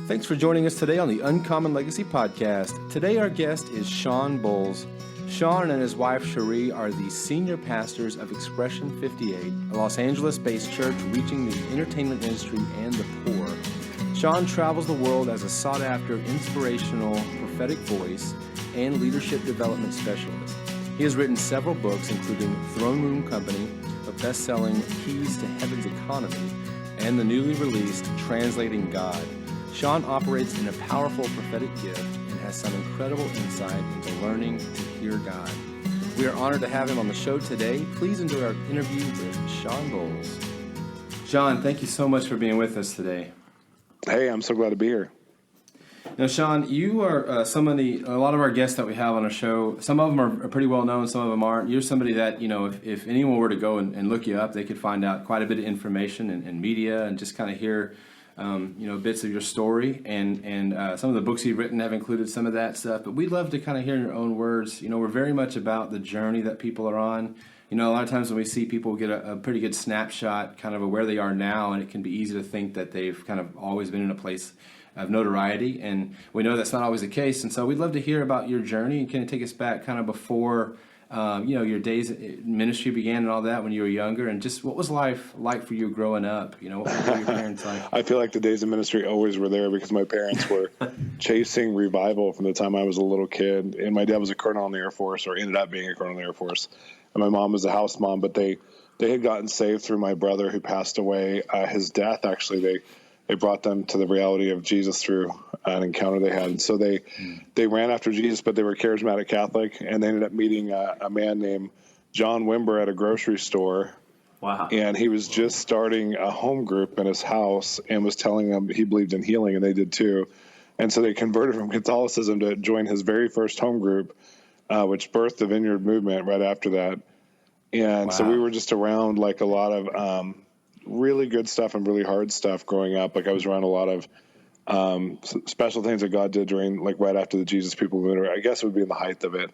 Thanks for joining us today on the Uncommon Legacy Podcast. Today our guest is Shawn Bolz. Shawn and his wife Cherie are the Senior Pastors of Expression58, a Los Angeles-based church reaching the entertainment industry and the poor. Shawn travels the world as a sought-after, inspirational, prophetic voice and leadership development specialist. He has written several books, including Throne Room Company, a best-selling Keys to Heaven's Economy, and the newly released Translating God. Shawn operates in a powerful prophetic gift and has some incredible insight into learning to hear God. We are honored to have him on the show today. Please enjoy our interview with Shawn Bolz. Shawn, thank you so much for being with us today. Hey, I'm so glad to be here. Now, Shawn, you are a lot of our guests that we have on our show, some of them are pretty well known, some of them aren't. You're somebody that, if anyone were to go and look you up, they could find out quite a bit of information and media and just kind of hear bits of your story, and some of the books you've written have included some of that stuff. But we'd love to kind of hear in your own words. We're very much about the journey that people are on. A lot of times when we see people get a pretty good snapshot kind of where they are now, and it can be easy to think that they've kind of always been in a place of notoriety, and we know that's not always the case. And so we'd love to hear about your journey and kind of take us back kind of before your days in ministry began and all that when you were younger, and just what was life like for you growing up? What were your parents like? I feel like the days of ministry always were there because my parents were chasing revival from the time I was a little kid. And my dad was a colonel in the Air Force, or ended up being a colonel in the Air Force. And my mom was a house mom, but they had gotten saved through my brother who passed away. His death, actually, they brought them to the reality of Jesus through an encounter they had. And so they ran after Jesus, but they were charismatic Catholic, and they ended up meeting a man named John Wimber at a grocery store. Wow. And he was just starting a home group in his house and was telling them he believed in healing, and they did too. And so they converted from Catholicism to join his very first home group, which birthed the Vineyard movement right after that. And so we were just around like a lot of really good stuff and really hard stuff growing up. Like I was around a lot of special things that God did during, like right after the Jesus People movement, I guess it would be in the height of it.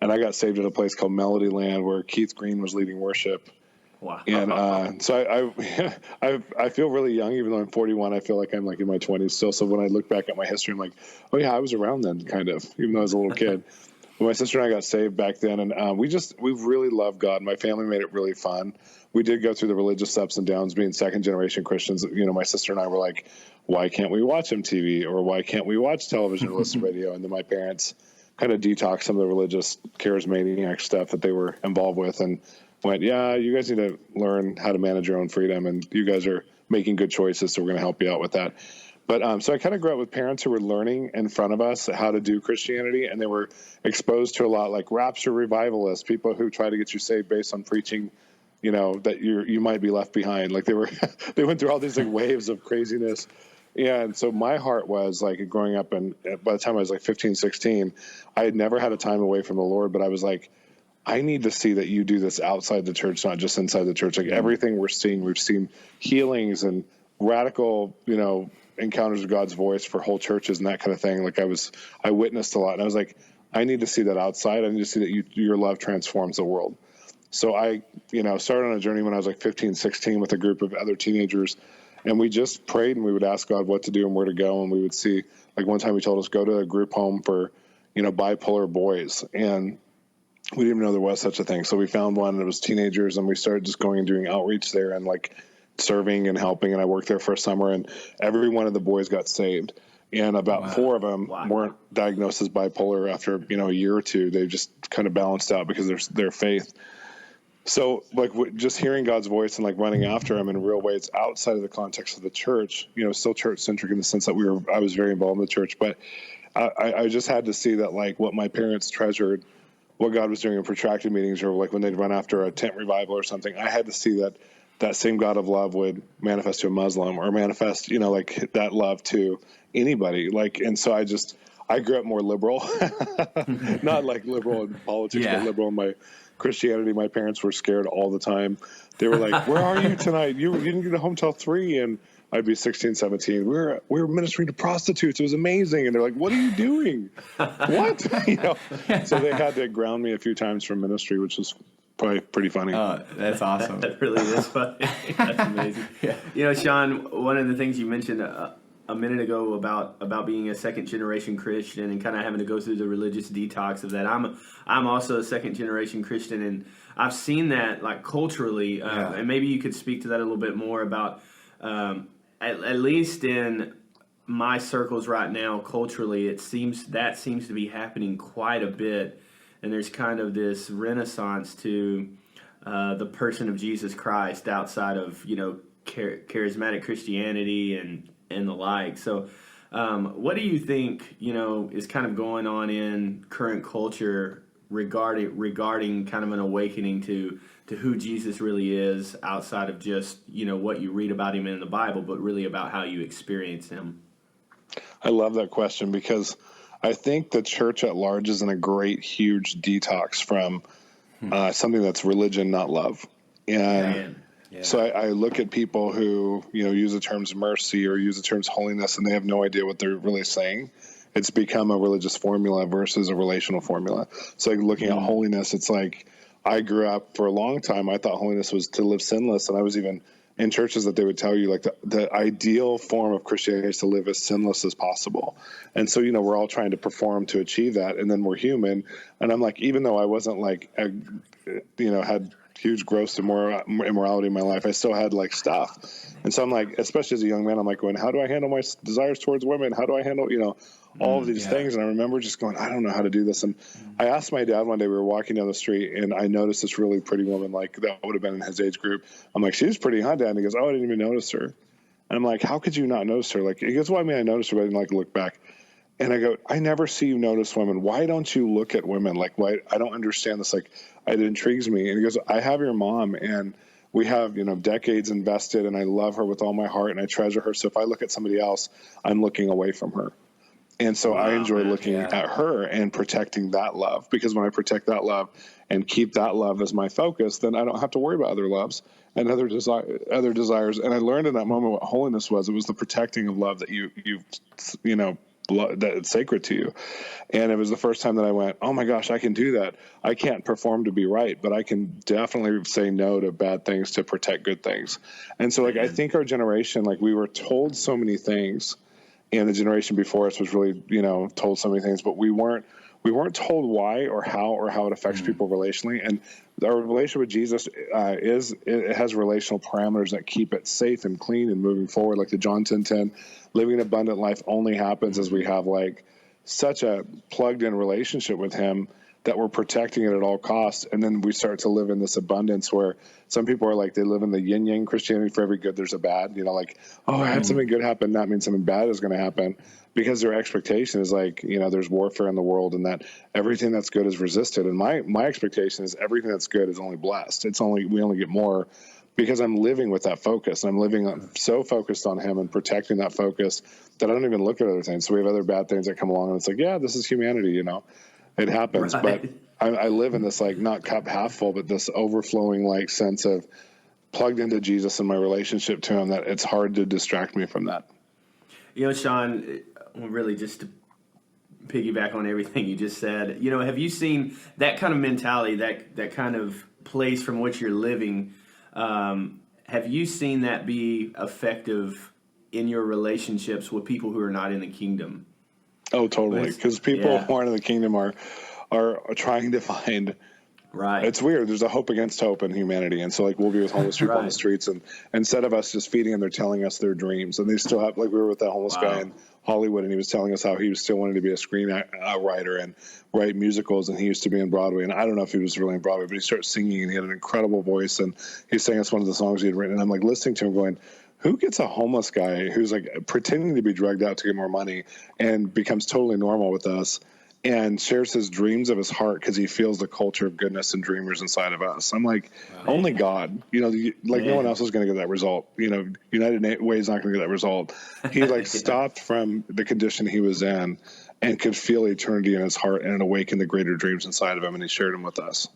And I got saved at a place called Melody Land where Keith Green was leading worship. Wow. And so I feel really young, even though I'm 41. I feel like I'm like in my 20s still. So when I look back at my history, I'm like, oh yeah, I was around then, kind of, even though I was a little kid. But my sister and I got saved back then, and we really loved God. My family made it really fun. We did go through the religious ups and downs, being second-generation Christians. My sister and I were like, why can't we watch MTV, or why can't we watch television or listen to radio? And then my parents kind of detoxed some of the religious charismatic stuff that they were involved with, and went, yeah, you guys need to learn how to manage your own freedom, and you guys are making good choices, so we're going to help you out with that. But so I kind of grew up with parents who were learning in front of us how to do Christianity, and they were exposed to a lot like rapture revivalists, people who try to get you saved based on preaching, that you might be left behind. Like they went through all these like waves of craziness. And so my heart was like growing up, and by the time I was like 15, 16, I had never had a time away from the Lord, but I was like, I need to see that you do this outside the church, not just inside the church. Like everything we've seen healings and radical, encounters with God's voice for whole churches and that kind of thing. Like I witnessed a lot, and I was like, I need to see that outside. I need to see that your love transforms the world. So I, started on a journey when I was like 15, 16 with a group of other teenagers, and we just prayed, and we would ask God what to do and where to go. And we would see, like one time he told us, go to a group home for, bipolar boys. And we didn't even know there was such a thing. So we found one, and it was teenagers, and we started just going and doing outreach there and like serving and helping. And I worked there for a summer, and every one of the boys got saved. And about 4 of them weren't diagnosed as bipolar after, a year or two. They just kind of balanced out because of their faith. So like just hearing God's voice and like running after him in real ways outside of the context of the church, still church centric in the sense that I was very involved in the church, but I just had to see that like what my parents treasured, what God was doing in protracted meetings, or like when they'd run after a tent revival or something, I had to see that same God of love would manifest to a Muslim, or manifest, like that love to anybody. Like, and so I grew up more liberal, not like liberal in politics, but liberal in my Christianity. My parents were scared all the time. They were like, where are you tonight? You didn't get home till 3. And I'd be 16, 17. We were ministering to prostitutes. It was amazing. And they're like, what are you doing? What? So they had to ground me a few times from ministry, which was probably pretty funny. That's awesome. That really is funny. That's amazing. Yeah. Shawn, one of the things you mentioned a minute ago about being a second generation Christian and kind of having to go through the religious detox of that. I'm also a second generation Christian, and I've seen that like culturally, and maybe you could speak to that a little bit more about at least in my circles right now, culturally, it seems to be happening quite a bit, and there's kind of this renaissance to the person of Jesus Christ outside of charismatic Christianity and the like. So, what do you think is kind of going on in current culture regarding kind of an awakening to who Jesus really is outside of just what you read about him in the Bible, but really about how you experience him? I love that question because I think the church at large is in a great, huge detox from something that's religion, not love. And so I look at people who, use the terms mercy or use the terms holiness, and they have no idea what they're really saying. It's become a religious formula versus a relational formula. So like looking at holiness, it's like I grew up for a long time. I thought holiness was to live sinless, and I was even in churches that they would tell you like the ideal form of Christianity is to live as sinless as possible. And so, we're all trying to perform to achieve that. And then we're human. And I'm like, even though I wasn't like, had huge gross immorality in my life, I still had like stuff. And so I'm like, especially as a young man, I'm like going, how do I handle my desires towards women? How do I handle, all of these things? And I remember just going, I don't know how to do this. And I asked my dad one day, we were walking down the street, and I noticed this really pretty woman, like that would have been in his age group. I'm like, she's pretty, huh, Dad? And he goes, oh, I didn't even notice her. And I'm like, how could you not notice her? Like, he goes, well, I mean, I noticed her, but I didn't like look back. And I go, I never see you notice women. Why don't you look at women? Like, why? I don't understand this. Like, it intrigues me. And he goes, I have your mom, and we have, decades invested, and I love her with all my heart, and I treasure her. So if I look at somebody else, I'm looking away from her. And so I enjoy looking at her and protecting that love, because when I protect that love and keep that love as my focus, then I don't have to worry about other loves and other desires. And I learned in that moment what holiness was. It was the protecting of love that that's sacred to you. And it was the first time that I went, oh my gosh, I can do that. I can't perform to be right, but I can definitely say no to bad things to protect good things. And so I think our generation, we were told so many things, and the generation before us was really, told so many things, but we weren't told why or how it affects people relationally. And our relationship with Jesus it has relational parameters that keep it safe and clean and moving forward. Like the John 10:10, living an abundant life only happens as we have such a plugged in relationship with him that we're protecting it at all costs. And then we start to live in this abundance where some people are they live in the yin yang Christianity. For every good, there's a bad, I had something good happen. That means something bad is going to happen, because their expectation is there's warfare in the world, and that everything that's good is resisted. And my expectation is everything that's good is only blessed. We only get more, because I'm living with that focus. I'm so focused on him and protecting that focus that I don't even look at other things. So we have other bad things that come along, and it's this is humanity, It happens, right. But I live in this not cup half full, but this overflowing sense of plugged into Jesus and my relationship to him, that it's hard to distract me from that. Shawn, really just to piggyback on everything you just said, have you seen that kind of mentality, that kind of place from which you're living? Have you seen that be effective in your relationships with people who are not in the kingdom? Oh, totally. Because people who aren't in the kingdom are trying to find. Right. It's weird. There's a hope against hope in humanity. And so we'll be with homeless people on the streets, and instead of us just feeding them, they're telling us their dreams. And they still have, we were with that homeless guy in Hollywood, and he was telling us how he was still wanting to be a screenwriter and write musicals. And he used to be in Broadway. And I don't know if he was really in Broadway, but he started singing, and he had an incredible voice. And he sang us one of the songs he had written. And I'm listening to him going, who gets a homeless guy who's pretending to be drugged out to get more money and becomes totally normal with us and shares his dreams of his heart because he feels the culture of goodness and dreamers inside of us? I'm only God, no one else is going to get that result. United Way is not going to get that result. He stopped from the condition he was in and could feel eternity in his heart, and it awakened the greater dreams inside of him, and he shared them with us.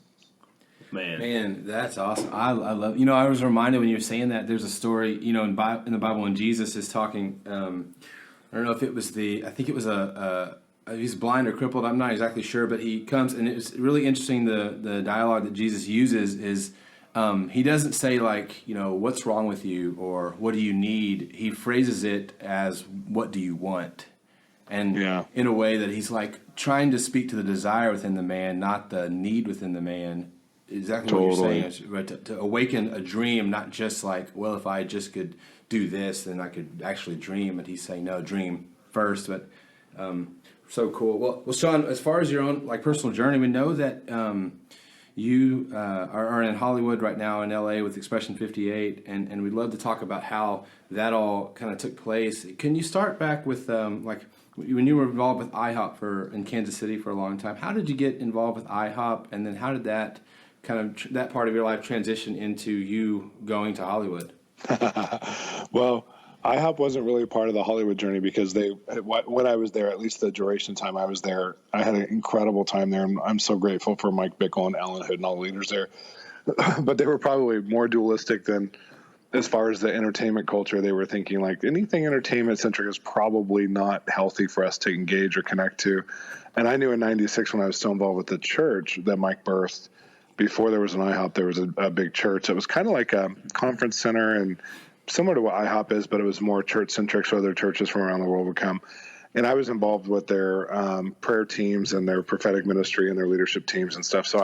Man, that's awesome. I love. I was reminded when you were saying that there's a story, in the Bible when Jesus is talking. I don't know if it was I think it was he's blind or crippled. I'm not exactly sure, but he comes, and it's really interesting. The dialogue that Jesus uses is he doesn't say like, what's wrong with you or what do you need? He phrases it as, what do you want? And in a way that he's like trying to speak to the desire within the man, not the need within the man. Exactly what you're saying is right, to awaken a dream, not just like, well, if I just could do this, then I could actually dream. And he's saying, no, dream first. But so cool. Well, Shawn, as far as your own like personal journey, we know that you are in Hollywood right now in LA with Expression58, and we'd love to talk about how that all kind of took place. Can you start back with like when you were involved with IHOP in Kansas City for a long time? How did you get involved with IHOP, and then how did that kind of that part of your life transition into you going to Hollywood? Well, IHOP wasn't really part of the Hollywood journey because when I was there, at least the duration time I was there, I had an incredible time there. And I'm so grateful for Mike Bickle and Alan Hood and all the leaders there. But they were probably more dualistic than as far as the entertainment culture. They were thinking like anything entertainment centric is probably not healthy for us to engage or connect to. And I knew in '96 when I was still involved with the church that Mike birthed, before there was an IHOP, there was a big church. It was kind of like a conference center and similar to what IHOP is, but it was more church-centric, so other churches from around the world would come. And I was involved with their prayer teams and their prophetic ministry and their leadership teams and stuff. So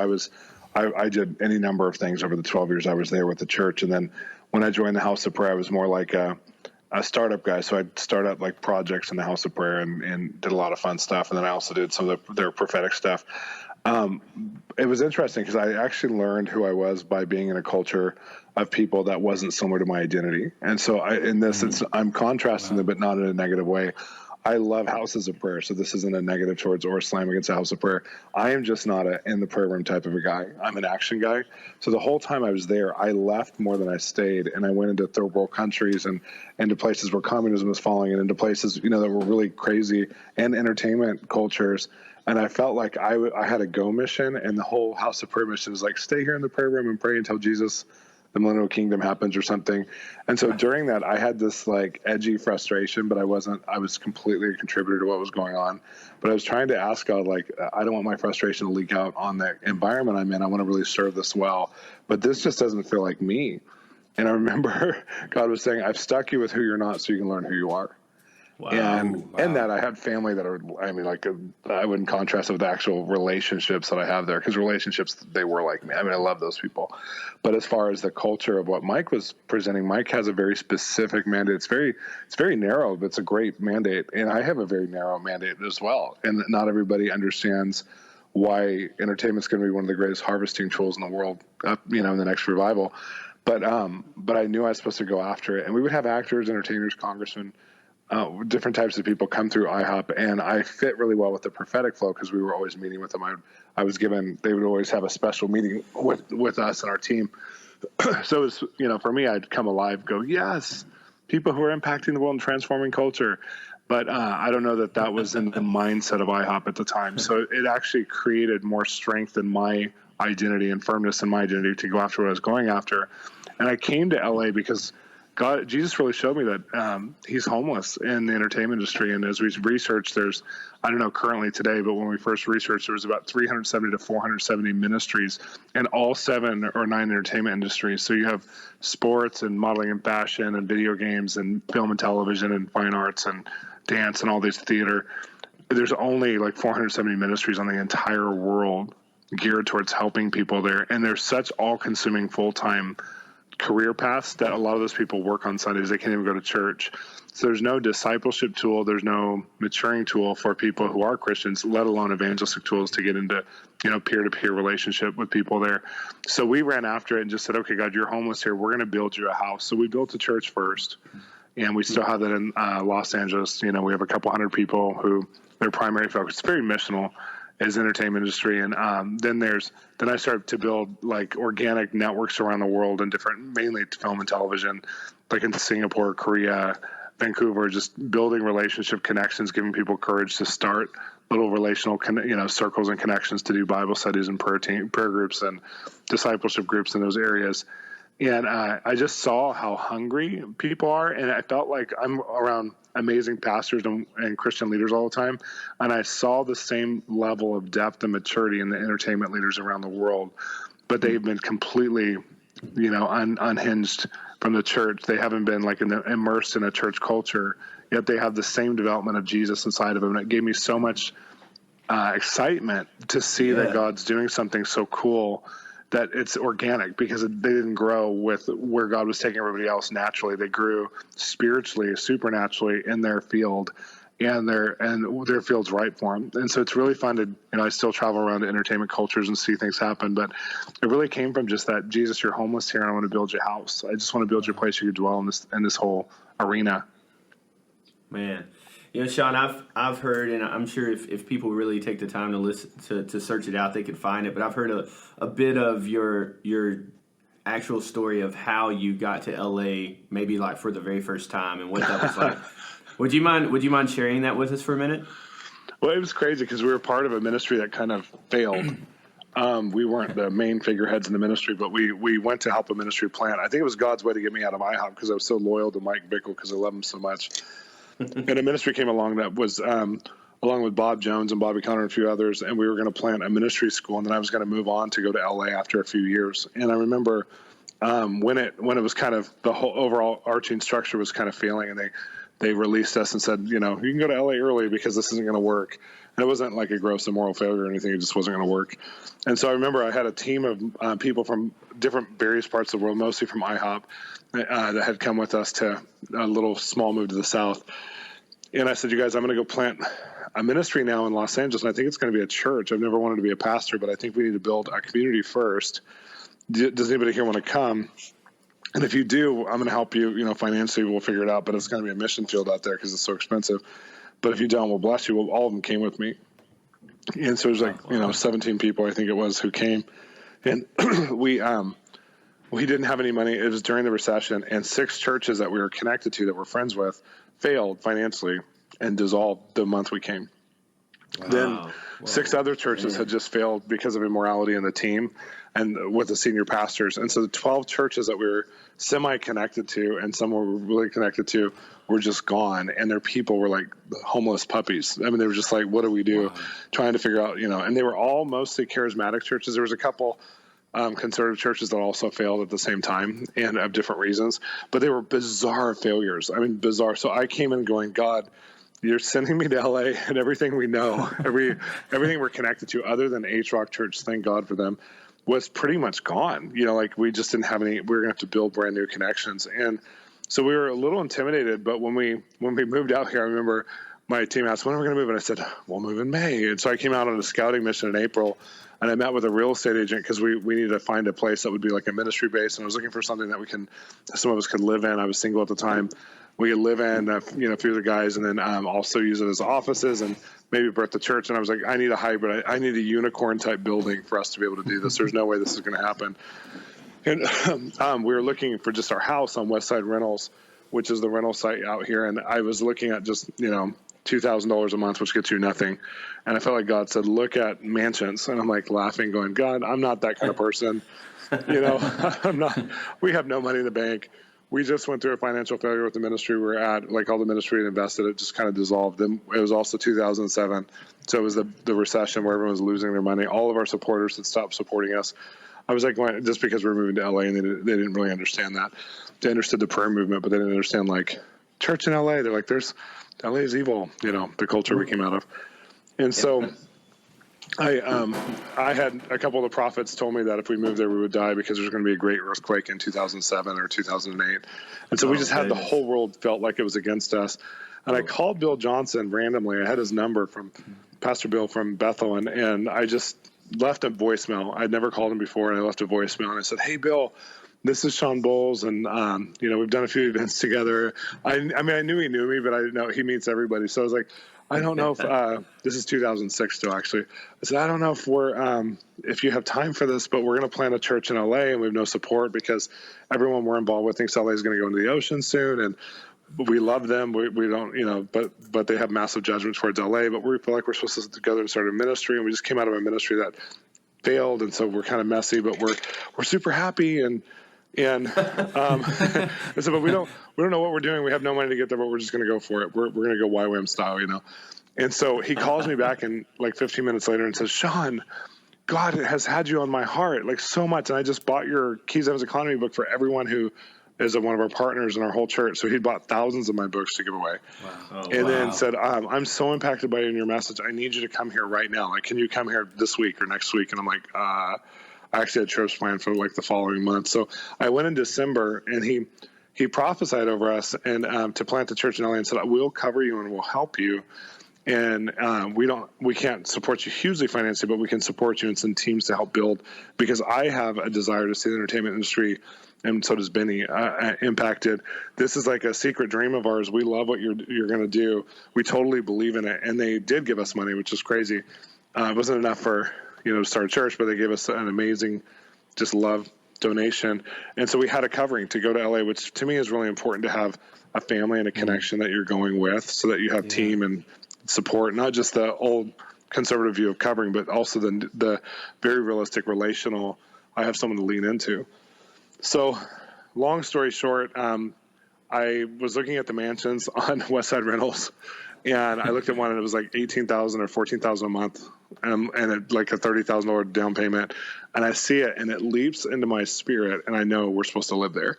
I did any number of things over the 12 years I was there with the church. And then when I joined the House of Prayer, I was more like a startup guy. So I'd start up like projects in the House of Prayer and did a lot of fun stuff. And then I also did some of their prophetic stuff. It was interesting because I actually learned who I was by being in a culture of people that wasn't similar to my identity. And so I'm contrasting them, but not in a negative way. I love houses of prayer. So this isn't a negative towards or a slam against a house of prayer. I am just not in the prayer room type of a guy. I'm an action guy. So the whole time I was there, I left more than I stayed. And I went into third world countries and into places where communism was falling and into places, that were really crazy and entertainment cultures. And I felt like I had a go mission, and the whole House of Prayer mission is like, stay here in the prayer room and pray until Jesus, the millennial kingdom happens or something. And so during that, I had this like edgy frustration, but I was completely a contributor to what was going on. But I was trying to ask God, like, I don't want my frustration to leak out on the environment I'm in. I want to really serve this well, but this just doesn't feel like me. And I remember God was saying, I've stuck you with who you're not so you can learn who you are. Wow. And that I had family that I wouldn't contrast it with the actual relationships that I have there, because relationships, they were like me. I mean, I love those people. But as far as the culture of what Mike was presenting, Mike has a very specific mandate. It's very narrow, but it's a great mandate. And I have a very narrow mandate as well. And not everybody understands why entertainment's going to be one of the greatest harvesting tools in the world, in the next revival. But I knew I was supposed to go after it. And we would have actors, entertainers, congressmen, different types of people come through IHOP, and I fit really well with the prophetic flow because we were always meeting with them. They would always have a special meeting with us and our team. So it was, for me, I'd come alive, go, yes, people who are impacting the world and transforming culture. But I don't know that was in the mindset of IHOP at the time. So it actually created more strength in my identity and firmness in my identity to go after what I was going after. And I came to LA because Jesus really showed me that he's homeless in the entertainment industry. And as we researched, there's, I don't know currently today, but when we first researched, there was about 370 to 470 ministries in all 7 or 9 entertainment industries. So you have sports and modeling and fashion and video games and film and television and fine arts and dance and all these theater. There's only like 470 ministries on the entire world geared towards helping people there. And there's such all-consuming full-time career paths that a lot of those people work on Sundays. They can't even go to church. So there's no discipleship tool. There's no maturing tool for people who are Christians, let alone evangelistic tools to get into, peer-to-peer relationship with people there. So we ran after it and just said, okay, God, you're homeless here. We're going to build you a house. So we built a church first, and we still have that in Los Angeles. We have a couple hundred people who their primary focus. It's very missional as entertainment industry. And then I started to build like organic networks around the world and mainly film and television, like in Singapore, Korea, Vancouver, just building relationship connections, giving people courage to start little relational, circles and connections to do Bible studies and prayer groups and discipleship groups in those areas. And I just saw how hungry people are. And I felt like I'm around amazing pastors and Christian leaders all the time. And I saw the same level of depth and maturity in the entertainment leaders around the world, but they've been completely unhinged from the church. They haven't been like immersed in a church culture, yet they have the same development of Jesus inside of them. And it gave me so much excitement to see that God's doing something so cool, that it's organic, because they didn't grow with where God was taking everybody else naturally. They grew spiritually, supernaturally in their field, and their field's right for them. And so it's really fun to, I still travel around to entertainment cultures and see things happen, but it really came from just that, Jesus, you're homeless here, and I want to build your house. I just want to build your place you could dwell in this whole arena. Man. Shawn, I've heard, and I'm sure if people really take the time to listen to search it out, they could find it. But I've heard a bit of your actual story of how you got to LA, maybe like for the very first time, and what that was like. Would you mind sharing that with us for a minute? Well, it was crazy because we were part of a ministry that kind of failed. We weren't the main figureheads in the ministry, but we went to help a ministry plant. I think it was God's way to get me out of IHOP, because I was so loyal to Mike Bickle, because I love him so much. And a ministry came along that was along with Bob Jones and Bobby Conner and a few others, and we were going to plant a ministry school, and then I was going to move on to go to LA after a few years. And I remember when it was kind of, the whole overall arching structure was kind of failing, and they released us and said, you can go to LA early because this isn't going to work. And it wasn't like a gross immoral failure or anything. It just wasn't going to work. And so I remember I had a team of people from various parts of the world, mostly from IHOP, that had come with us to a little small move to the south. And I said, you guys, I'm going to go plant a ministry now in Los Angeles, and I think it's going to be a church. I've never wanted to be a pastor, but I think we need to build a community first. Does anybody here want to come? And if you do, I'm going to help you, financially, we'll figure it out, but it's going to be a mission field out there because it's so expensive. But if you don't, we'll bless you. Well, all of them came with me. And so it was like, 17 people, I think it was, who came. And we didn't have any money. It was during the recession, and 6 churches that we were connected to, that we're friends with, failed financially and dissolved the month we came. Wow. Then 6 other churches had just failed because of immorality in the team and with the senior pastors. And so the 12 churches that we were semi-connected to, and some were really connected to, were just gone. And their people were like homeless puppies. I mean, they were just like, what do we do? Wow. Trying to figure out, and they were all mostly charismatic churches. There was a couple conservative churches that also failed at the same time, and of different reasons, but they were bizarre failures. I mean, bizarre. So I came in going, God, you're sending me to LA, and everything we know, everything we're connected to, other than H-Rock Church, thank God for them, was pretty much gone. Like we just didn't have any. We were going to have to build brand new connections, and so we were a little intimidated. But when we moved out here, I remember my team asked, when are we going to move? And I said, we'll move in May. And so I came out on a scouting mission in April, and I met with a real estate agent because we needed to find a place that would be like a ministry base. And I was looking for something that some of us could live in. I was single at the time. We could live in, a few of the guys, and then also use it as offices and maybe birth the church. And I was like, I need a hybrid. I need a unicorn type building for us to be able to do this. There's no way this is going to happen. And we were looking for just our house on Westside Rentals, which is the rental site out here. And I was looking at just, $2,000 a month, which gets you nothing. And I felt like God said, look at mansions. And I'm like laughing, going, God, I'm not that kind of person. I'm not, we have no money in the bank. We just went through a financial failure with the ministry we were at. Like all the ministry we invested, it just kind of dissolved. And it was also 2007. So it was the recession where everyone was losing their money. All of our supporters had stopped supporting us. I was like, just because we're moving to LA, and they didn't really understand that. They understood the prayer movement, but they didn't understand like church in LA. They're like, LA is evil, the culture we came out of. And so I had a couple of the prophets told me that if we moved there, we would die because there's going to be a great earthquake in 2007 or 2008. And so we just had the whole world felt like it was against us. And I called Bill Johnson randomly. I had his number from Pastor Bill from Bethel, and I just left a voicemail. I'd never called him before, and I left a voicemail, and I said, hey, Bill, this is Shawn Bolz, and, we've done a few events together. I knew he knew me, but I didn't know he meets everybody. So I was like, I don't know if this is 2006 still, actually. I said, I don't know if you have time for this, but we're going to plant a church in LA, and we have no support because everyone we're involved with thinks LA is going to go into the ocean soon. And we love them. We don't, but they have massive judgment towards LA, but we feel like we're supposed to get together and start a ministry. And we just came out of a ministry that failed. And so we're kind of messy, but we're super happy. And so, but we don't know what we're doing. We have no money to get there, but we're just going to go for it. We're going to go YWAM style, And so he calls me back in like 15 minutes later and says, Shawn, God has had you on my heart like so much. And I just bought your Keys Evans Economy book for everyone who is one of our partners in our whole church. So he'd bought thousands of my books to give away. Wow. Then said, I'm so impacted by you and your message. I need you to come here right now. Like, can you come here this week or next week? And I'm like, I actually had trips planned for like the following month. So I went in December, and he prophesied over us and to plant the church in LA, and said, we'll cover you and we'll help you. And we can't support you hugely financially, but we can support you and send teams to help build, because I have a desire to see the entertainment industry, and so does Benny, impacted. This is like a secret dream of ours. We love what you're going to do. We totally believe in it. And they did give us money, which is crazy. It wasn't enough for, to start a church, but they gave us an amazing, just love donation. And so we had a covering to go to LA, which to me is really important, to have a family and a connection that you're going with, so that you have team and support, not just the old conservative view of covering, but also the very realistic relational, I have someone to lean into. So long story short, I was looking at the mansions on Westside Rentals, and I looked at one, and it was like $18,000 or $14,000 a month, and like a $30,000 down payment. And I see it, and it leaps into my spirit, and I know we're supposed to live there.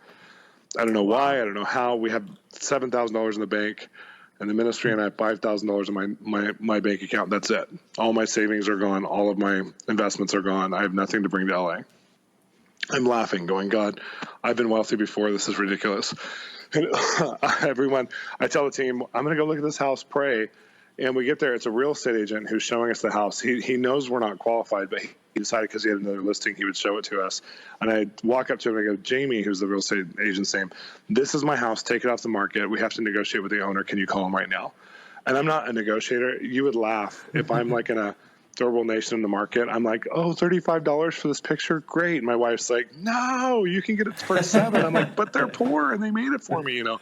I don't know why. I don't know how. We have $7,000 in the bank, and the ministry, and I have $5,000 in my bank account. That's it. All my savings are gone. All of my investments are gone. I have nothing to bring to LA. I'm laughing, going, God, I've been wealthy before. This is ridiculous. And everyone, I tell the team, I'm going to go look at this house, pray. And we get there. It's a real estate agent who's showing us the house. He knows we're not qualified, but he decided, because he had another listing, he would show it to us. And I walk up to him and I go, Jamie, who's the real estate agent's name, this is my house. Take it off the market. We have to negotiate with the owner. Can you call him right now? And I'm not a negotiator. You would laugh if I'm like in a durable nation in the market. I'm like, $35 for this picture. Great. My wife's like, no, you can get it for $7. I'm like, but they're poor and they made it for me, So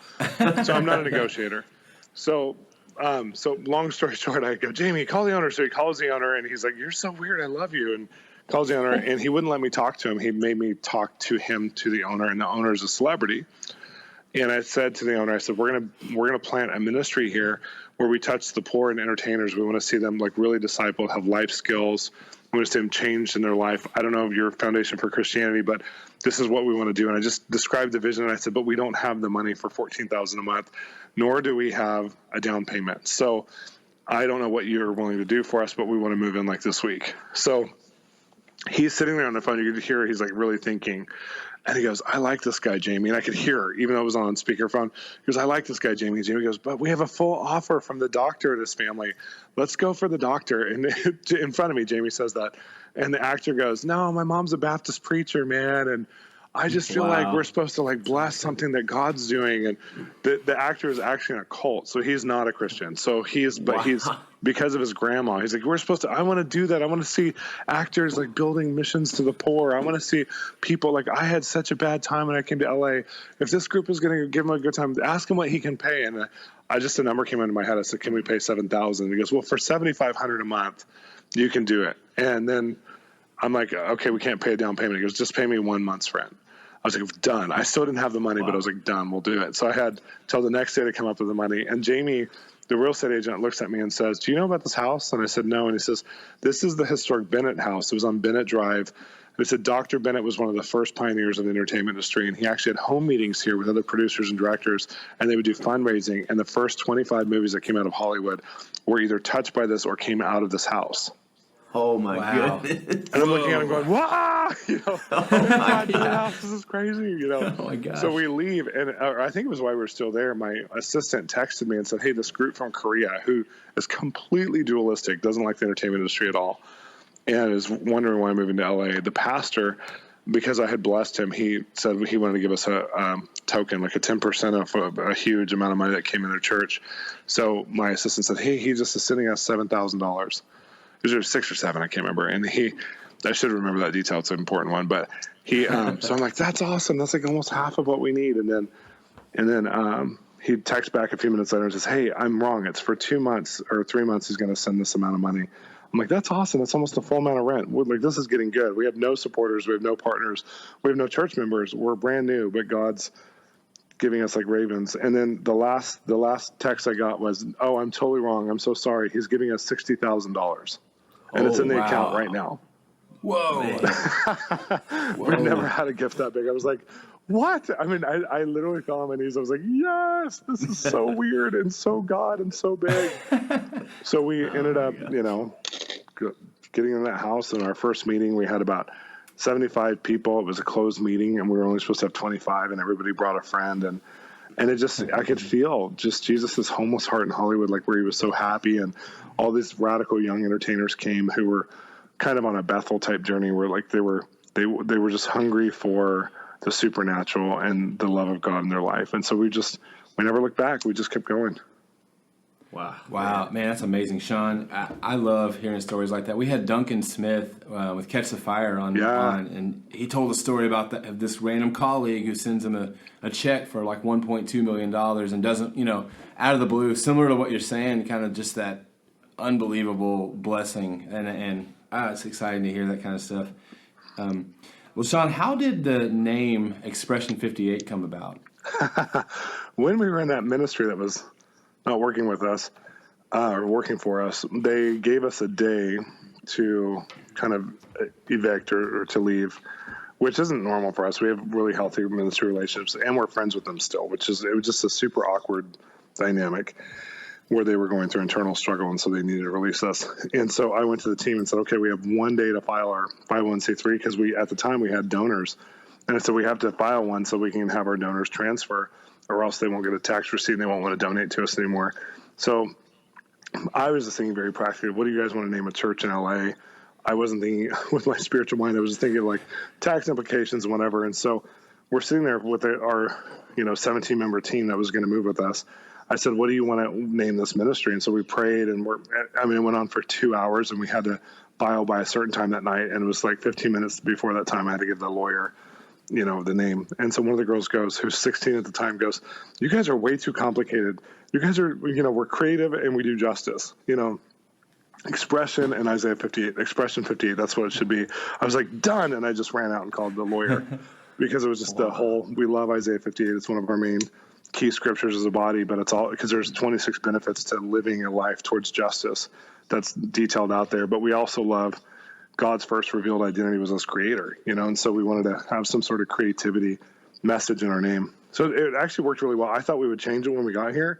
I'm not a negotiator. So long story short, I go, Jamie, call the owner. So he calls the owner, and he's like, you're so weird. I love you. And calls the owner, and he wouldn't let me talk to him. He made me talk to him, to the owner, and the owner is a celebrity. And I said to the owner, I said, we're gonna plant a ministry here where we touch the poor and entertainers. We want to see them like really discipled, have life skills. We want to see them changed in their life. I don't know of your foundation for Christianity, but this is what we want to do. And I just described the vision, and I said, but we don't have the money for $14,000 a month, nor do we have a down payment. So I don't know what you're willing to do for us, but we want to move in like this week. So he's sitting there on the phone. You could hear he's like really thinking. And he goes, I like this guy, Jamie. And I could hear her, even though it was on speakerphone. He goes, I like this guy, Jamie. Jamie goes, but we have a full offer from the doctor in his family. Let's go for the doctor. And in front of me, Jamie says that. And the actor goes, no, my mom's a Baptist preacher, man. And I just feel like we're supposed to like bless something that God's doing. And the actor is actually in a cult. So he's not a Christian. So he's because of his grandma, he's like, I want to do that. I want to see actors like building missions to the poor. I want to see people like, I had such a bad time when I came to LA. If this group is going to give him a good time, ask him what he can pay. And a number came into my head. I said, can we pay $7,000? He goes, well, for $7,500 a month, you can do it. And then I'm like, okay, we can't pay a down payment. He goes, just pay me 1 month's rent. I was like, done. I still didn't have the money, but I was like, done, we'll do it. So I had till the next day to come up with the money. And Jamie, the real estate agent, looks at me and says, do you know about this house? And I said, no. And he says, this is the historic Bennett house. It was on Bennett Drive. And he said, Dr. Bennett was one of the first pioneers of the entertainment industry. And he actually had home meetings here with other producers and directors, and they would do fundraising. And the first 25 movies that came out of Hollywood were either touched by this or came out of this house. Oh my goodness! And I'm looking at him going, "Wow!" This is crazy, Oh my gosh! So we leave, and I think it was while we were still there. My assistant texted me and said, "Hey, this group from Korea who is completely dualistic, doesn't like the entertainment industry at all, and is wondering why I'm moving to LA." The pastor, because I had blessed him, he said he wanted to give us a token, like a 10% of a huge amount of money that came in their church. So my assistant said, "Hey, he just is sending us $7,000." It was 6 or 7, I can't remember. And I should remember that detail. It's an important one. But so I'm like, that's awesome. That's like almost half of what we need. And then he texts back a few minutes later and says, hey, I'm wrong. It's for 2 months or 3 months. He's going to send this amount of money. I'm like, that's awesome. That's almost the full amount of rent. We're like, this is getting good. We have no supporters. We have no partners. We have no church members. We're brand new, but God's giving us like ravens. And then the last text I got was, oh, I'm totally wrong. I'm so sorry. He's giving us $60,000. And it's in the account right now. Whoa. We never had a gift that big. I was like, what? I mean, I literally fell on my knees. I was like, yes, this is so weird and so God and so big. So we ended up, getting in that house. In our first meeting, we had about 75 people. It was a closed meeting, and we were only supposed to have 25, and everybody brought a friend. And it just, I could feel just Jesus' homeless heart in Hollywood, like where he was so happy. And all these radical young entertainers came who were kind of on a Bethel type journey, where like they were just hungry for the supernatural and the love of God in their life. And so we never looked back. We just kept going. Wow, man, that's amazing, Shawn. I love hearing stories like that. We had Duncan Smith with Catch the Fire on, and he told a story about this random colleague who sends him a check for like $1.2 million and doesn't, out of the blue, similar to what you're saying, kind of just that unbelievable blessing. And it's exciting to hear that kind of stuff. Well, Shawn, how did the name Expression58 come about? When we were in that ministry that was not working with us, or working for us, they gave us a day to kind of evict or to leave, which isn't normal for us. We have really healthy ministry relationships, and we're friends with them still, it was just a super awkward dynamic where they were going through internal struggle, and so they needed to release us. And so I went to the team and said, okay, we have one day to file our 501c3, because at the time we had donors. And I said, we have to file one so we can have our donors transfer, or else they won't get a tax receipt and they won't want to donate to us anymore. So I was just thinking very practically, what do you guys want to name a church in LA? I wasn't thinking with my spiritual mind. I was just thinking like tax implications and whatever. And so we're sitting there with our 17-member team that was going to move with us. I said, what do you want to name this ministry? And so we prayed, and it went on for 2 hours, and we had to file by a certain time that night. And it was like 15 minutes before that time I had to give the lawyer, the name. And so one of the girls who's 16 at the time, goes, you guys are way too complicated. You guys are, we're creative and we do justice, Expression and Isaiah 58, Expression 58. That's what it should be. I was like, done. And I just ran out and called the lawyer because it was just we love Isaiah 58. It's one of our main key scriptures as a body, but it's all because there's 26 benefits to living a life towards justice that's detailed out there. But we also love God's first revealed identity was as creator, and so we wanted to have some sort of creativity message in our name. So it actually worked really well. I thought we would change it when we got here,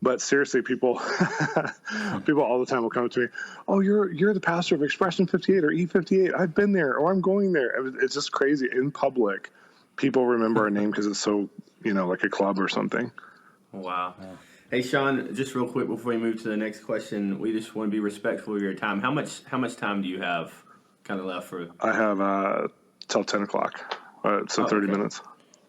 but seriously, people all the time will come to me, oh, you're the pastor of Expression58 or E58. I've been there, or I'm going there. It's just crazy. In public, people remember our name because it's so, like a club or something. Wow. Hey, Shawn, just real quick before we move to the next question, we just want to be respectful of your time. How much time do you have kind of left for? I have till 10 o'clock, so 30 minutes.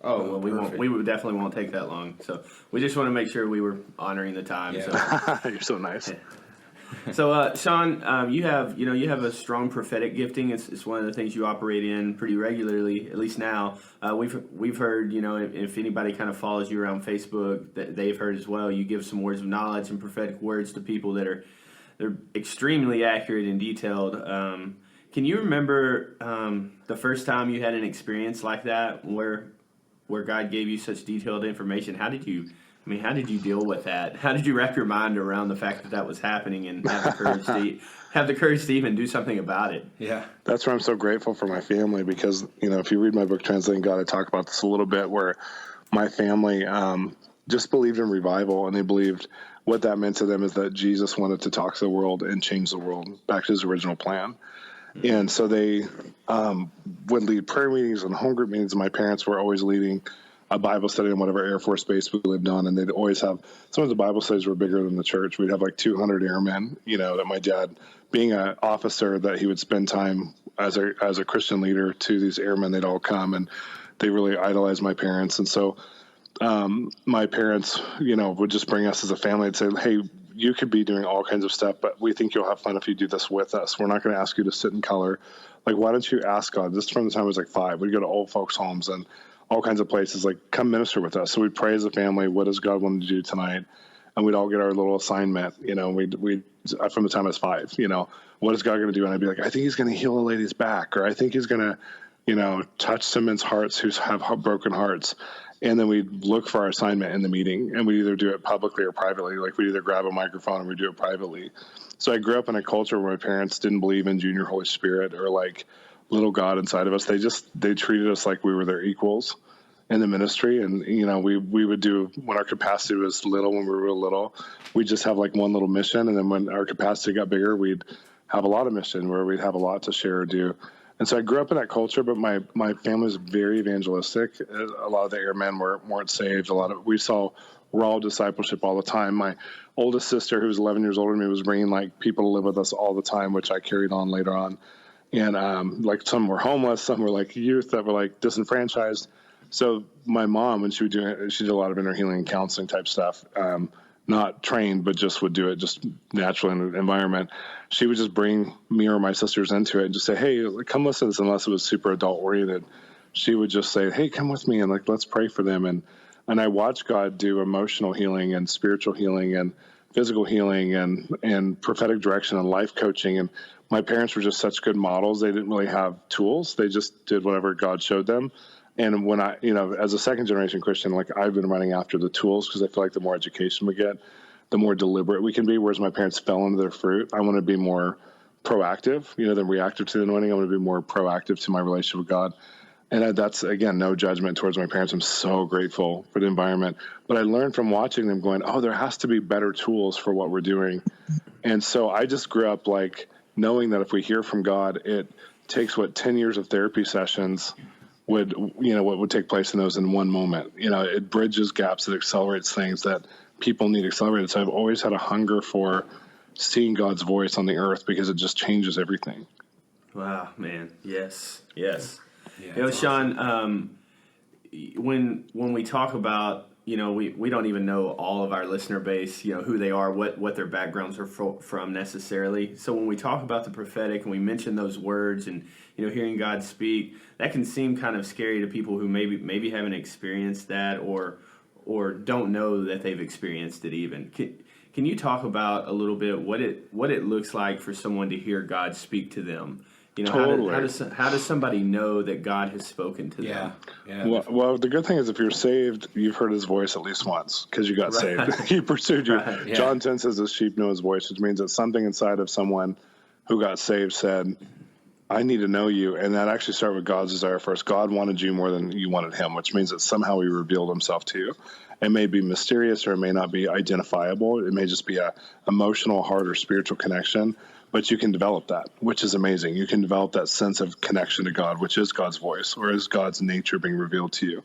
Oh, well, we definitely won't take that long. So we just want to make sure we were honoring the time. Yeah. So. You're so nice. Yeah. So, Shawn, you have a strong prophetic gifting. It's one of the things you operate in pretty regularly, at least now. We've heard, if anybody kind of follows you around Facebook, that they've heard as well. You give some words of knowledge and prophetic words to people they're extremely accurate and detailed. Can you remember the first time you had an experience like that, where God gave you such detailed information? How did you deal with that? How did you wrap your mind around the fact that was happening and have the courage to even do something about it? Yeah. That's why I'm so grateful for my family, because, if you read my book, Translating God, I talk about this a little bit, where my family just believed in revival, and they believed what that meant to them is that Jesus wanted to talk to the world and change the world back to his original plan. Mm-hmm. And so they would lead prayer meetings and home group meetings. My parents were always leading a Bible study on whatever Air Force base we lived on, and they'd always have, some of the Bible studies were bigger than the church. We'd have like 200 airmen, that my dad, being an officer, that he would spend time as a Christian leader to these airmen. They'd all come, and they really idolized my parents. And so my parents, would just bring us as a family and say, hey, you could be doing all kinds of stuff, but we think you'll have fun if you do this with us. We're not going to ask you to sit in color. Like, why don't you ask God? This is from the time I was like 5. We'd go to old folks' homes and all kinds of places, like, come minister with us. So we'd pray as a family, what does God want to do tonight? And we'd all get our little assignment, we'd from the time I was 5, what is God going to do? And I'd be like, I think he's going to heal a lady's back, or I think he's going to, touch some men's hearts who have broken hearts. And then we'd look for our assignment in the meeting, and we'd either do it publicly or privately. Like, we'd either grab a microphone and we'd do it privately. So I grew up in a culture where my parents didn't believe in junior Holy Spirit, or like little God inside of us. They treated us like we were their equals in the ministry. And, we would do, when our capacity was little, when we were real little, we'd just have like one little mission. And then when our capacity got bigger, we'd have a lot of mission where we'd have a lot to share or do. And so I grew up in that culture, but my family was very evangelistic. A lot of the airmen weren't saved. We saw raw discipleship all the time. My oldest sister, who was 11 years older than me, was bringing like people to live with us all the time, which I carried on later on. And like some were homeless, some were like youth that were like disenfranchised. So my mom, when she did a lot of inner healing and counseling type stuff, not trained, but just would do it just naturally in the environment. She would just bring me or my sisters into it and just say, hey, come listen to this, unless it was super adult oriented. She would just say, hey, come with me and like, let's pray for them. And I watched God do emotional healing and spiritual healing and physical healing and prophetic direction and life coaching. And my parents were just such good models. They didn't really have tools. They just did whatever God showed them. And when I, as a second generation Christian, like I've been running after the tools because I feel like the more education we get, the more deliberate we can be. Whereas my parents fell into their fruit. I want to be more proactive, than reactive to the anointing. I want to be more proactive to my relationship with God. And that's, again, no judgment towards my parents. I'm so grateful for the environment. But I learned from watching them going, oh, there has to be better tools for what we're doing. And so I just grew up like knowing that if we hear from God, it takes 10 years of therapy sessions what would take place in those in one moment. It bridges gaps, it accelerates things that people need accelerated. So I've always had a hunger for seeing God's voice on the earth because it just changes everything. Wow, man. Yes. Yeah, Sean, awesome. When we talk about, we don't even know all of our listener base, who they are, what their backgrounds are from necessarily. So when we talk about the prophetic and we mention those words and, hearing God speak, that can seem kind of scary to people who maybe haven't experienced that or don't know that they've experienced it even. Can you talk about a little bit what it looks like for someone to hear God speak to them? Totally. How does somebody know that God has spoken to them? Yeah. Well, the good thing is if you're saved, you've heard his voice at least once because you got saved. He pursued you. Right. Yeah. John 10 says the sheep know his voice, which means that something inside of someone who got saved said, I need to know you. And that actually started with God's desire first. God wanted you more than you wanted him, which means that somehow he revealed himself to you. It may be mysterious or it may not be identifiable. It may just be a emotional, heart, or spiritual connection. But you can develop that, which is amazing. You can develop that sense of connection to God, which is God's voice, or is God's nature being revealed to you.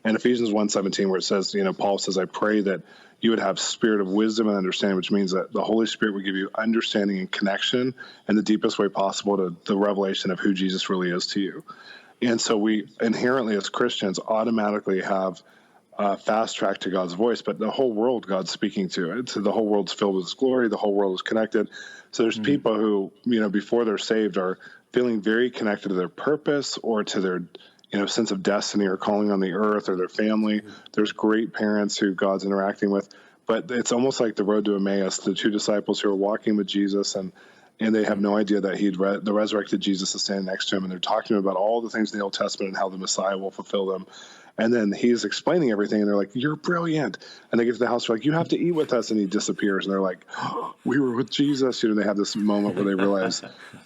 And Ephesians 1:17, where it says, Paul says, I pray that you would have spirit of wisdom and understanding, which means that the Holy Spirit would give you understanding and connection in the deepest way possible to the revelation of who Jesus really is to you. And so we inherently, as Christians, automatically have fast track to God's voice, but the whole world God's speaking to. The whole world's filled with his glory. The whole world is connected. So there's people who, before they're saved are feeling very connected to their purpose or to their, sense of destiny or calling on the earth or their family. There's great parents who God's interacting with, but it's almost like the road to Emmaus, the two disciples who are walking with Jesus and they have no idea that the resurrected Jesus is standing next to him. And they're talking to him about all the things in the Old Testament and how the Messiah will fulfill them. And then he's explaining everything, and they're like, you're brilliant. And they get to the house, they're like, you have to eat with us. And he disappears. And they're like, oh, we were with Jesus. They have this moment where they realize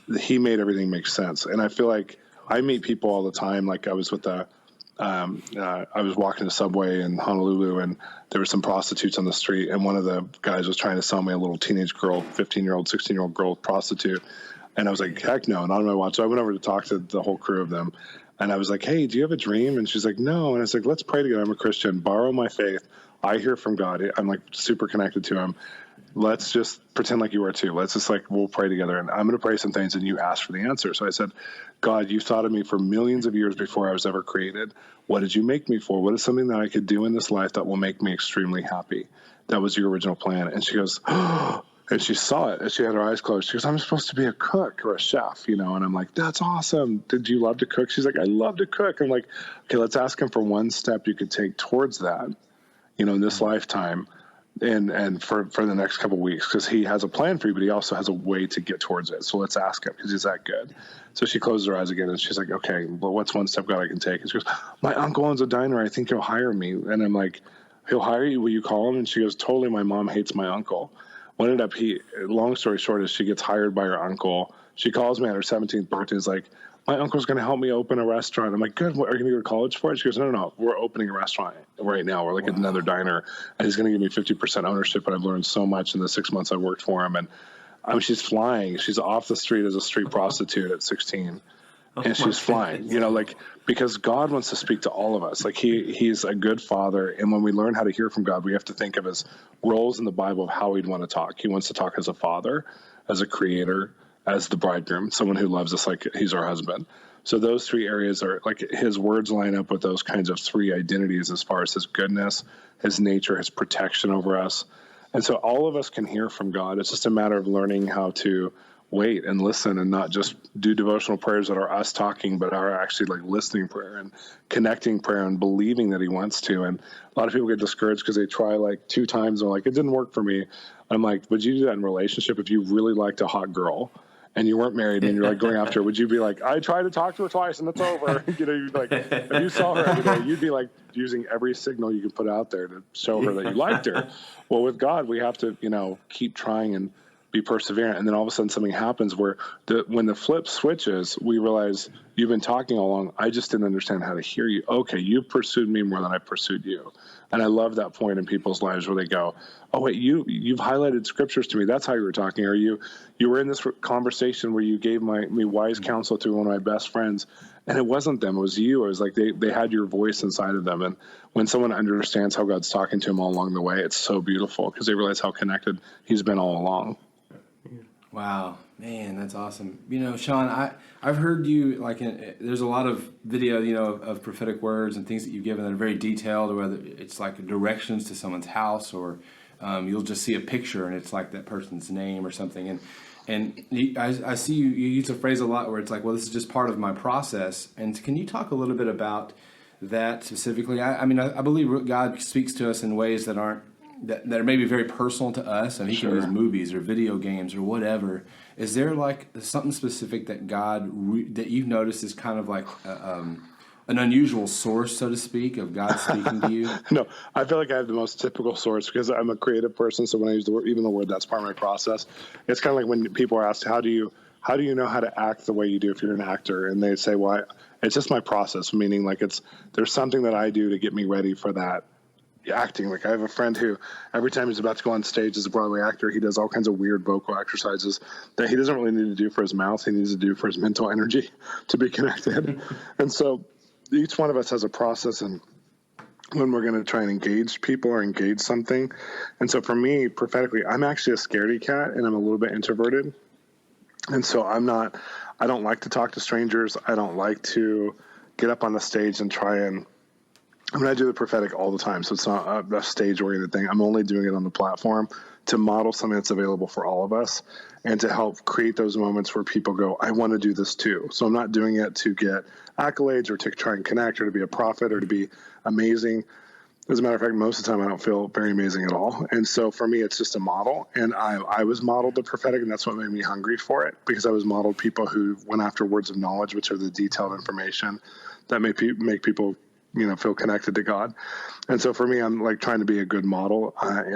that he made everything make sense. And I feel like I meet people all the time. Like I was with I was walking the subway in Honolulu, and there were some prostitutes on the street. And one of the guys was trying to sell me a little teenage girl, 15-year-old, 16-year-old girl prostitute. And I was like, heck no, not on my watch. So I went over to talk to the whole crew of them. And I was like, hey, do you have a dream? And she's like, no. And I was like, let's pray together. I'm a Christian. Borrow my faith. I hear from God. I'm like super connected to him. Let's just pretend like you are too. Let's just we'll pray together. And I'm going to pray some things and you ask for the answer. So I said, God, you thought of me for millions of years before I was ever created. What did you make me for? What is something that I could do in this life that will make me extremely happy? That was your original plan. And she goes, oh. And she saw it, and she had her eyes closed. She goes, I'm supposed to be a cook or a chef, And I'm like, that's awesome. Did you love to cook? She's like, I love to cook. I'm like, okay, let's ask him for one step you could take towards that, in this lifetime and for the next couple of weeks, because he has a plan for you, but he also has a way to get towards it. So let's ask him because he's that good. So she closes her eyes again, and she's like, okay, well, what's one step God I can take? And she goes, my uncle owns a diner. I think he'll hire me. And I'm like, he'll hire you? Will you call him? And she goes, totally. My mom hates my uncle. What ended up, long story short, is she gets hired by her uncle. She calls me at her 17th birthday and is like, my uncle's going to help me open a restaurant. I'm like, good. What, are you going to go to college for it? She goes, no, we're opening a restaurant right now. We're like another diner, and he's going to give me 50% ownership. And I've learned so much in the 6 months I worked for him. And she's flying. She's off the street as a street prostitute at 16. And she's flying, like, because God wants to speak to all of us. Like he's a good father. And when we learn how to hear from God, we have to think of his roles in the Bible of how he'd want to talk. He wants to talk as a father, as a creator, as the bridegroom, someone who loves us like he's our husband. So those three areas are like his words line up with those kinds of three identities as far as his goodness, his nature, his protection over us. And so all of us can hear from God. It's just a matter of learning how to wait and listen and not just do devotional prayers that are us talking, but are actually like listening prayer and connecting prayer and believing that he wants to. And a lot of people get discouraged because they try like 2 times and like, it didn't work for me. I'm like, would you do that in a relationship? If you really liked a hot girl and you weren't married and you're like going after her, would you be like, I tried to talk to her twice and it's over? You'd be like, if you saw her every day, you'd be like using every signal you can put out there to show her that you liked her. Well, with God, we have to, keep trying and be perseverant. And then all of a sudden something happens where when the flip switches, we realize you've been talking all along. I just didn't understand how to hear you. Okay. You pursued me more than I pursued you. And I love that point in people's lives where they go, oh wait, you've highlighted scriptures to me. That's how you were talking. Or you were in this conversation where you gave me wise counsel to one of my best friends. And it wasn't them, it was you. It was like they had your voice inside of them. And when someone understands how God's talking to them all along the way, it's so beautiful because they realize how connected he's been all along. Wow, man, that's awesome. Shawn, I've heard you, there's a lot of video, of prophetic words and things that you've given that are very detailed, or whether it's like directions to someone's house, or you'll just see a picture and it's like that person's name or something. And I see you use a phrase a lot where it's like, well, this is just part of my process. And can you talk a little bit about that specifically? I believe God speaks to us in ways that aren't, that are maybe very personal to us, and he can use movies or video games or whatever. Is there like something specific that that you've noticed is kind of like an unusual source, so to speak, of God speaking to you? No, I feel like I have the most typical source because I'm a creative person. So when I use the word, even the word, that's part of my process. It's kind of like when people are asked, how do you know how to act the way you do if you're an actor? And they say, well, it's just my process, meaning like there's something that I do to get me ready for that acting. Like I have a friend who every time he's about to go on stage as a Broadway actor, he does all kinds of weird vocal exercises that he doesn't really need to do for his mouth. He needs to do for his mental energy to be connected. And so each one of us has a process and when we're going to try and engage people or engage something. And so for me, prophetically, I'm actually a scaredy cat and I'm a little bit introverted. And so I don't like to talk to strangers. I don't like to get up on the stage and try and I do the prophetic all the time, so it's not a stage-oriented thing. I'm only doing it on the platform to model something that's available for all of us and to help create those moments where people go, I want to do this too. So I'm not doing it to get accolades or to try and connect or to be a prophet or to be amazing. As a matter of fact, most of the time I don't feel very amazing at all. And so for me, it's just a model. And I was modeled the prophetic, and that's what made me hungry for it, because I was modeled people who went after words of knowledge, which are the detailed information that make people feel connected to God. And so for me, I'm like trying to be a good model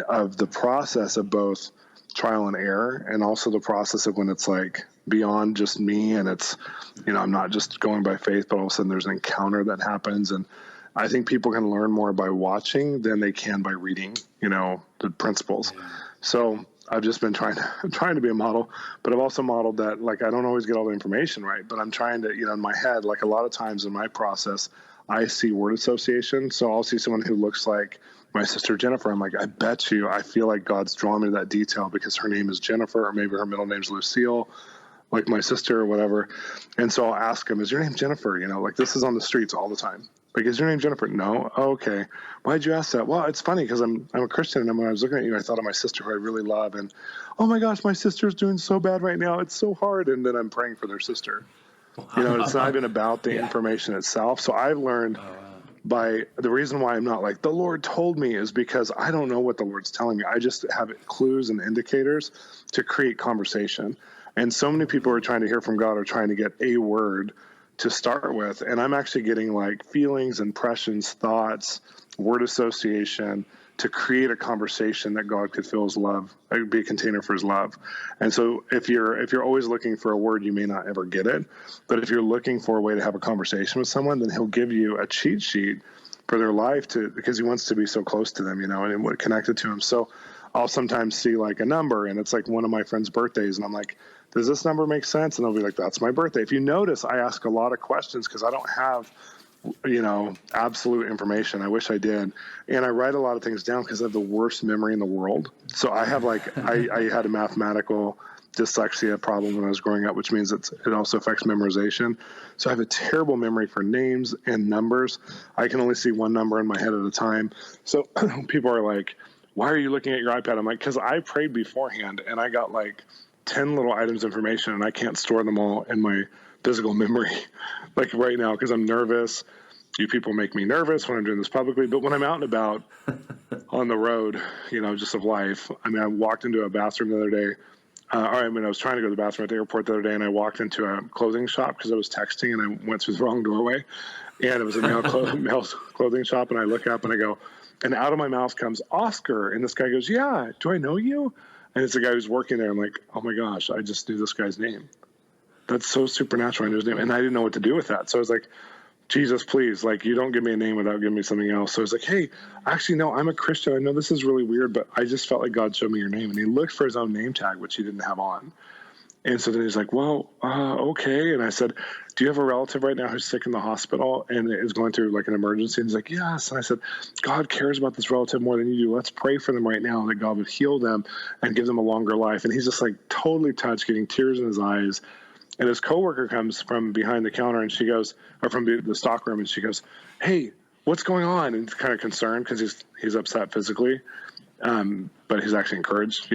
of the process of both trial and error, and also the process of when it's like beyond just me and it's, I'm not just going by faith, but all of a sudden there's an encounter that happens. And I think people can learn more by watching than they can by reading, the principles. Yeah. So I've just been trying to be a model, but I've also modeled that, like, I don't always get all the information right, but I'm trying to, in my head, like a lot of times in my process, I see word association. So I'll see someone who looks like my sister Jennifer. I'm like, I bet you, I feel like God's drawn me to that detail because her name is Jennifer, or maybe her middle name's Lucille, like my sister or whatever. And so I'll ask him, is your name Jennifer? Like this is on the streets all the time. Like, is your name Jennifer? No. Oh, okay. Why'd you ask that? Well, it's funny because I'm a Christian, and when I was looking at you, I thought of my sister who I really love, and oh my gosh, my sister's doing so bad right now. It's so hard. And then I'm praying for their sister. It's not even about the information itself. So I've learned by the reason why I'm not like, the Lord told me, is because I don't know what the Lord's telling me. I just have clues and indicators to create conversation. And so many people are trying to hear from God are trying to get a word to start with. And I'm actually getting like feelings, impressions, thoughts, word association, to create a conversation that God could fill his love, be a container for his love. And so if you're always looking for a word, you may not ever get it. But if you're looking for a way to have a conversation with someone, then he'll give you a cheat sheet for their life because he wants to be so close to them, and connected to him. So I'll sometimes see like a number, and it's like one of my friend's birthdays, and I'm like, does this number make sense? And they'll be like, that's my birthday. If you notice, I ask a lot of questions because I don't have absolute information. I wish I did. And I write a lot of things down because I have the worst memory in the world. So I have I had a mathematical dyslexia problem when I was growing up, which means it also affects memorization. So I have a terrible memory for names and numbers. I can only see one number in my head at a time. So people are like, why are you looking at your iPad? I'm like, because I prayed beforehand and I got like 10 little items of information and I can't store them all in my physical memory like right now because I'm nervous. You people make me nervous when I'm doing this publicly, but when I'm out and about on the road, just of life. I mean, I walked into a bathroom the other day. I was trying to go to the bathroom at the airport the other day, and I walked into a clothing shop because I was texting, and I went through the wrong doorway, and it was a male clothing shop, and I look up and I go, and out of my mouth comes Oscar, and this guy goes, yeah, do I know you? And it's the guy who's working there. I'm like, oh my gosh, I just knew this guy's name. That's so supernatural. I knew his name, and I didn't know what to do with that. So I was like, Jesus, please, you don't give me a name without giving me something else. So I was like, hey, actually, no, I'm a Christian. I know this is really weird, but I just felt like God showed me your name. And he looked for his own name tag, which he didn't have on. And so then he's like, well, okay. And I said, do you have a relative right now who's sick in the hospital and is going through an emergency? And he's like, yes. And I said, God cares about this relative more than you do. Let's pray for them right now that God would heal them and give them a longer life. And he's just totally touched, getting tears in his eyes. And his coworker comes from behind the counter, and she goes, or from the stock room, and she goes, hey, what's going on? And he's kind of concerned because he's upset physically, but he's actually encouraged,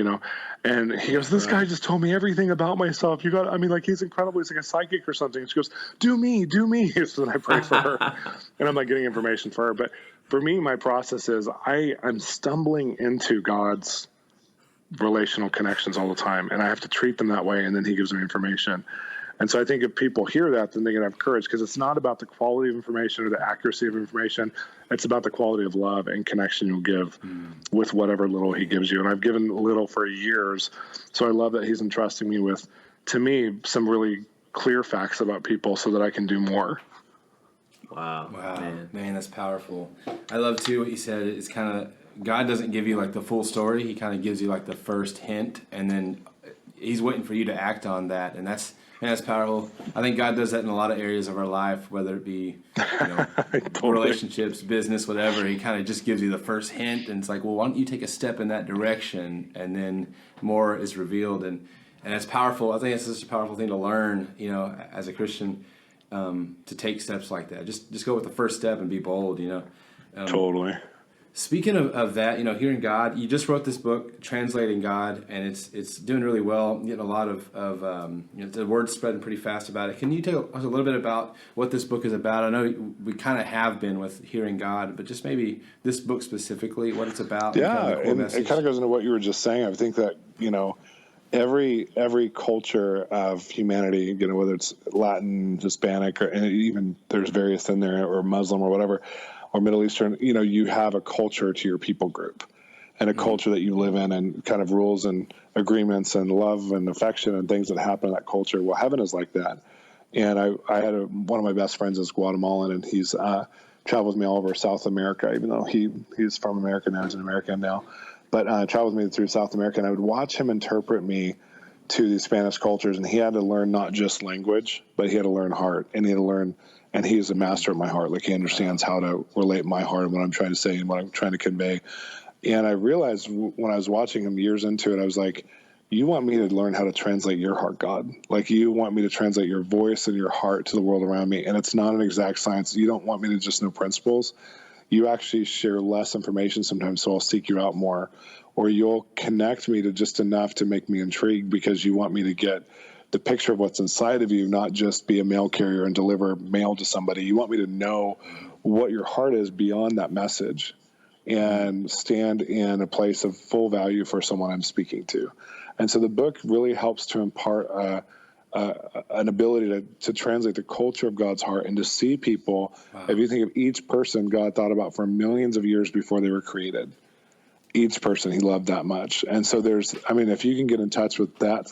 And he goes, this guy just told me everything about myself. He's incredible. He's like a psychic or something. And she goes, do me. So then I pray for her, and I'm getting information for her. But for me, my process is I'm stumbling into God's relational connections all the time, and I have to treat them that way, and then he gives me information. And so I think if people hear that, then they can have courage, because it's not about the quality of information or the accuracy of information. It's about the quality of love and connection you'll give with whatever little he gives you. And I've given little for years, so I love that he's entrusting me with, to me, some really clear facts about people so that I can do more. Wow, man, that's powerful. I love too what you said. It's kind of, God doesn't give you the full story. He kind of gives you the first hint, and then he's waiting for you to act on that. And that's powerful. I think God does that in a lot of areas of our life, whether it be totally. relationships, business, whatever. He kind of just gives you the first hint, and it's like, well, why don't you take a step in that direction, and then more is revealed. And it's powerful. I think it's such a powerful thing to learn, as a Christian, to take steps like that. Just go with the first step and be bold, Totally. Speaking of that, hearing God, you just wrote this book, Translating God, and it's doing really well. Getting a lot of the word's spreading pretty fast about it. Can you tell us a little bit about what this book is about? I know we kind of have been with Hearing God, but just maybe this book specifically, what it's about. Yeah, and it kind of goes into what you were just saying. I think that, every culture of humanity, whether it's Latin, Hispanic, and even there's various in there, or Muslim or whatever, or Middle Eastern, you have a culture to your people group, and a culture that you live in, and kind of rules and agreements and love and affection and things that happen in that culture. Well, heaven is like that. And I had one of my best friends is Guatemalan, and he's traveled with me all over South America, even though he's from America now, he's an American now, but traveled with me through South America. And I would watch him interpret me to these Spanish cultures, and he had to learn not just language, but he had to learn heart, and he had to learn. And he's a master of my heart. He understands how to relate my heart and what I'm trying to say and what I'm trying to convey. And I realized when I was watching him years into it, I was like, you want me to learn how to translate your heart, God. You want me to translate your voice and your heart to the world around me. And it's not an exact science. You don't want me to just know principles. You actually share less information sometimes, so I'll seek you out more. Or you'll connect me to just enough to make me intrigued, because you want me to get the picture of what's inside of you, not just be a mail carrier and deliver mail to somebody. You want me to know what your heart is beyond that message, and stand in a place of full value for someone I'm speaking to. And so the book really helps to impart an ability to translate the culture of God's heart, and to see people. Wow. If you think of each person God thought about for millions of years before they were created, each person he loved that much. And so if you can get in touch with that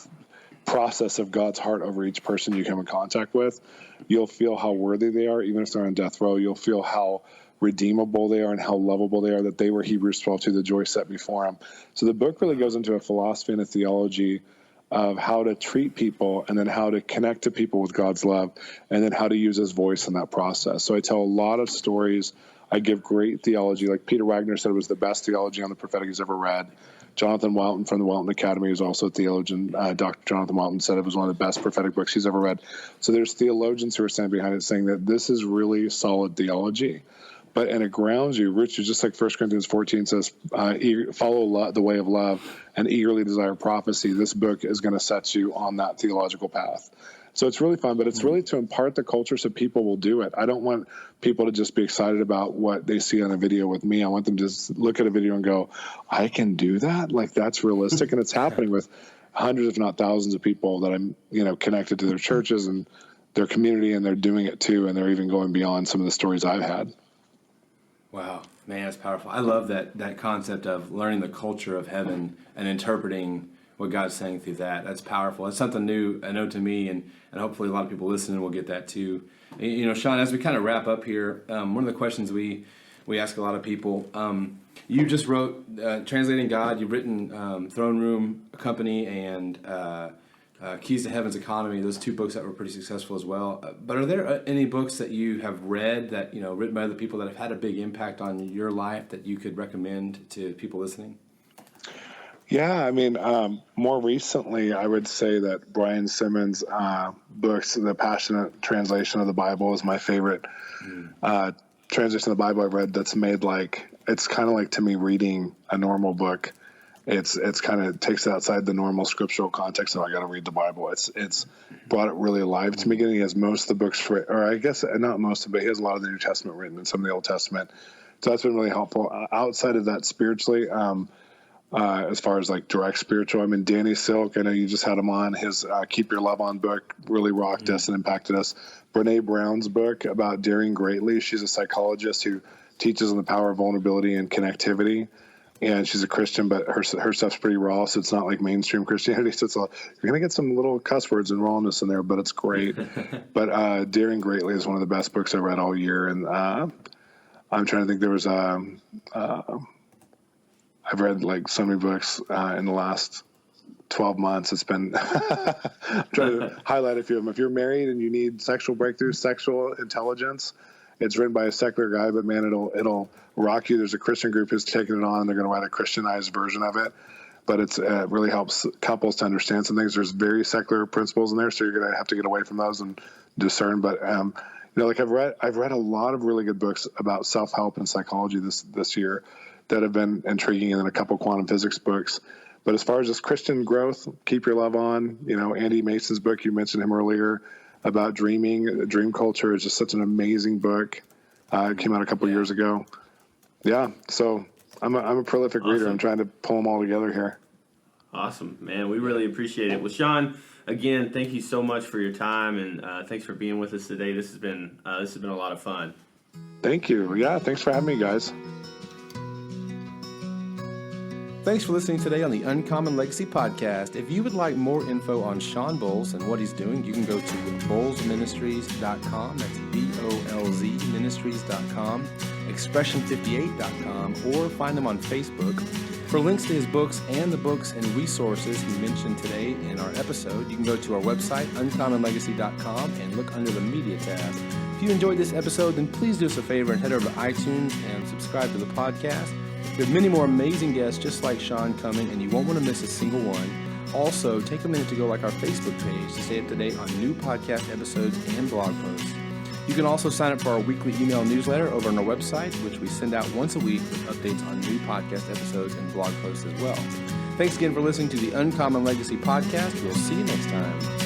process of God's heart over each person you come in contact with, you'll feel how worthy they are, even if they're on death row. You'll feel how redeemable they are and how lovable they are, that they were Hebrews 12:2, the joy set before them. So the book really goes into a philosophy and a theology of how to treat people, and then how to connect to people with God's love, and then how to use his voice in that process. So I tell a lot of stories. I give great theology. Like Peter Wagner said, it was the best theology on the prophetic he's ever read. Jonathan Welton from the Welton Academy, who's also a theologian, Dr. Jonathan Welton, said it was one of the best prophetic books he's ever read. So there's theologians who are standing behind it saying that this is really solid theology. And it grounds you, Richard, just like 1 Corinthians 14 says, follow the way of love and eagerly desire prophecy. This book is going to set you on that theological path. So it's really fun, but it's really to impart the culture so people will do it. I don't want people to just be excited about what they see on a video with me. I want them to just look at a video and go, I can do that? Like, that's realistic. And it's happening with hundreds, if not thousands of people that I'm, connected to their churches and their community, and they're doing it too. And they're even going beyond some of the stories I've had. Wow, man, that's powerful. I love that concept of learning the culture of heaven and interpreting what God's saying through that. That's powerful. That's something new, I know, to me, and hopefully a lot of people listening will get that too. Shawn, as we kind of wrap up here, one of the questions we ask a lot of people, you just wrote Translating God. You've written Throne Room Company and Keys to Heaven's Economy, those two books that were pretty successful as well. But are there any books that you have read that, written by other people that have had a big impact on your life that you could recommend to people listening? Yeah, more recently, I would say that Brian Simmons' books, The Passionate Translation of the Bible, is my favorite translation of the Bible I've read that's made it's kind of like, to me, reading a normal book. It's kind of takes it outside the normal scriptural context of I got to read the Bible. It's brought it really alive to me. He has most of the books, or I guess not most of it, but he has a lot of the New Testament written and some of the Old Testament. So that's been really helpful. Outside of that, spiritually, as far as direct spiritual, Danny Silk, I know you just had him on. His Keep Your Love On book really rocked us and impacted us. Brene Brown's book about Daring Greatly. She's a psychologist who teaches on the power of vulnerability and connectivity. And she's a Christian, but her stuff's pretty raw, so it's not like mainstream Christianity. So you're going to get some little cuss words and rawness in there, but it's great. But Daring Greatly is one of the best books I read all year. And I'm trying to think, there was I've read so many books in the last 12 months. It's been I'm trying to highlight a few of them. If you're married and you need sexual breakthroughs, Sexual Intelligence, it's written by a secular guy, but man, it'll rock you. There's a Christian group who's taking it on, and they're going to write a Christianized version of it. But it really helps couples to understand some things. There's very secular principles in there, so you're going to have to get away from those and discern. But I've read a lot of really good books about self-help and psychology this year that have been intriguing, and then a couple quantum physics books. But as far as just Christian growth, Keep Your Love On. Andy Mason's book, you mentioned him earlier, about dreaming. Dream Culture is just such an amazing book. It came out a couple years ago. Yeah, so I'm a prolific reader. I'm trying to pull them all together here. Awesome, man. We really appreciate it. Well, Shawn, again, thank you so much for your time, and thanks for being with us today. This has been a lot of fun. Thank you. Yeah, thanks for having me, guys. Thanks for listening today on the Uncommon Legacy Podcast. If you would like more info on Shawn Bolz and what he's doing, you can go to bolzministries.com. That's BOLZ ministries.com, expression58.com, or find him on Facebook. For links to his books and the books and resources he mentioned today in our episode, you can go to our website, uncommonlegacy.com, and look under the Media tab. If you enjoyed this episode, then please do us a favor and head over to iTunes and subscribe to the podcast. We have many more amazing guests just like Shawn coming, and you won't want to miss a single one. Also, take a minute to go like our Facebook page to stay up to date on new podcast episodes and blog posts. You can also sign up for our weekly email newsletter over on our website, which we send out once a week with updates on new podcast episodes and blog posts as well. Thanks again for listening to the Uncommon Legacy Podcast. We'll see you next time.